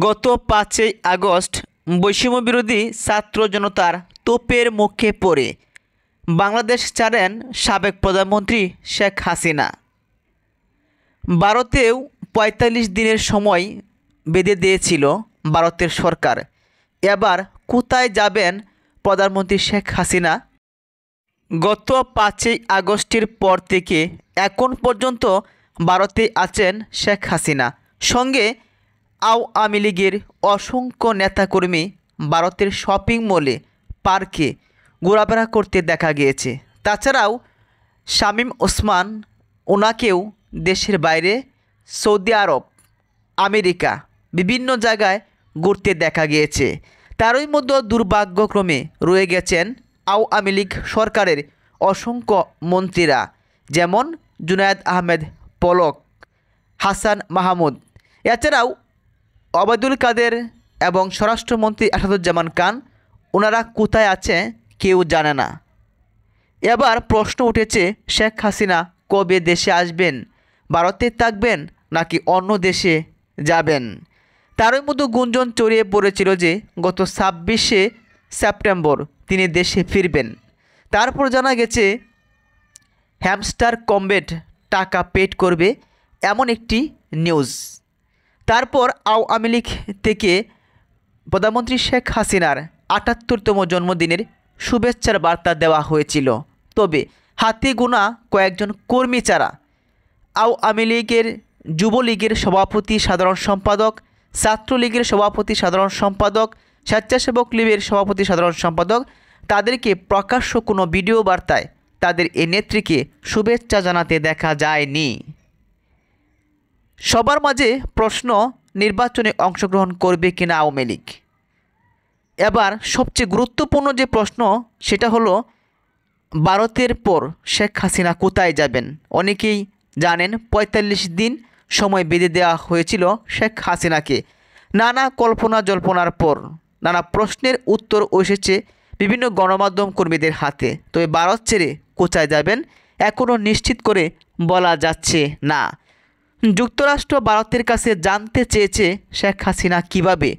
গত 5ই আগস্ট বৈষম্যবিরোধী ছাত্র জনতার তোপের মুখে পড়ে বাংলাদেশ ছাড়েন সাবেক প্রধানমন্ত্রী শেখ হাসিনা। ভারতেও ৪৫ দিনের সময় বেঁধে দিয়েছিল ভারতের সরকার। এবার কোথায় যাবেন প্রধানমন্ত্রী শেখ হাসিনা? গত 5ই আগস্টের পর থেকে এখন পর্যন্ত ভারতে আছেন শেখ হাসিনা। সঙ্গে আওয়ামী লীগের অসংখ্য নেতাকর্মী ভারতের শপিং মলে, পার্কে ঘোরাফেরা করতে দেখা গিয়েছে। তাছাড়াও শামীম ওসমান, ওনাকেও দেশের বাইরে সৌদি আরব, আমেরিকা বিভিন্ন জায়গায় ঘুরতে দেখা গিয়েছে। তারই মধ্যে দুর্ভাগ্যক্রমে রয়ে গেছেন আওয়ামী লীগ সরকারের অসংখ্য মন্ত্রীরা, যেমন জুনায়েদ আহমেদ পলক, হাসান মাহমুদ, এছাড়াও ওবায়দুল কাদের এবং স্বরাষ্ট্রমন্ত্রী আসাদুজ্জামান খান। ওনারা কোথায় আছে কেউ জানে না। এবার প্রশ্ন উঠেছে, শেখ হাসিনা কবে দেশে আসবেন? ভারতে থাকবেন নাকি অন্য দেশে যাবেন? তারই মধ্যে গুঞ্জন ছড়িয়ে পড়েছিল যে গত 26শে সেপ্টেম্বর তিনি দেশে ফিরবেন। তারপর জানা গেছে হ্যামস্টার কমবেট টাকা পেড করবে, এমন একটি নিউজ। তারপর আওয়ামী লীগ থেকে প্রধানমন্ত্রী শেখ হাসিনার ৭৮তম জন্মদিনের শুভেচ্ছার বার্তা দেওয়া হয়েছিল। তবে হাতে গোনা কয়েকজন কর্মী ছাড়া আওয়ামী লীগের, যুবলীগের সভাপতি সাধারণ সম্পাদক, ছাত্রলীগের সভাপতি সাধারণ সম্পাদক, স্বেচ্ছাসেবক লীগের সভাপতি সাধারণ সম্পাদক, তাদেরকে প্রকাশ্য কোনো ভিডিও বার্তায় তাদের এই নেত্রীকে শুভেচ্ছা জানাতে দেখা যায়নি। সবার মাঝে প্রশ্ন, নির্বাচনে অংশগ্রহণ করবে কিনা আওয়ামী লীগ? এবার সবচেয়ে গুরুত্বপূর্ণ যে প্রশ্ন সেটা হলো, ভারতের পর শেখ হাসিনা কোথায় যাবেন? অনেকেই জানেন ৪৫ দিন সময় বেঁধে দেওয়া হয়েছিল শেখ হাসিনাকে। নানা কল্পনা জল্পনার পর নানা প্রশ্নের উত্তর এসেছে বিভিন্ন গণমাধ্যম কর্মীদের হাতে। তবে ভারত ছেড়ে কোথায় যাবেন এখনও নিশ্চিত করে বলা যাচ্ছে না। যুক্তরাষ্ট্র ভারতের কাছে জানতে চেয়েছে শেখ হাসিনা কিভাবে,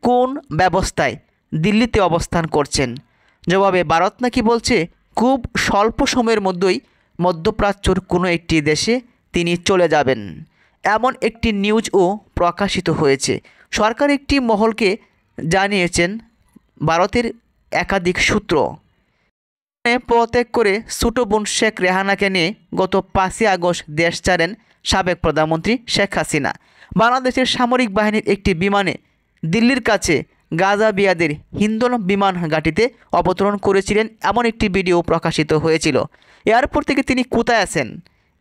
কোন ব্যবস্থায় দিল্লিতে অবস্থান করছেন। জবাবে ভারত নাকি বলছে খুব স্বল্প সময়ের মধ্যেই মধ্যপ্রাচ্যর কোনো একটি দেশে তিনি চলে যাবেন। এমন একটি নিউজও প্রকাশিত হয়েছে। সরকার একটি মহলকে জানিয়েছেন ভারতের একাধিক সূত্র। পদত্যাগ করে ছোটো বোন শেখ রেহানাকে নিয়ে গত 5ই আগস্ট দেশ ছাড়েন সাবেক প্রধানমন্ত্রী শেখ হাসিনা। বাংলাদেশের সামরিক বাহিনীর একটি বিমানে দিল্লির কাছে গাজাবিয়াদের হিন্দন বিমান ঘাঁটিতে অবতরণ করেছিলেন, এমন একটি ভিডিও প্রকাশিত হয়েছিল। এয়ারপোর্ট থেকে তিনি কোথায় আছেন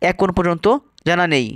এখন পর্যন্ত জানা নেই।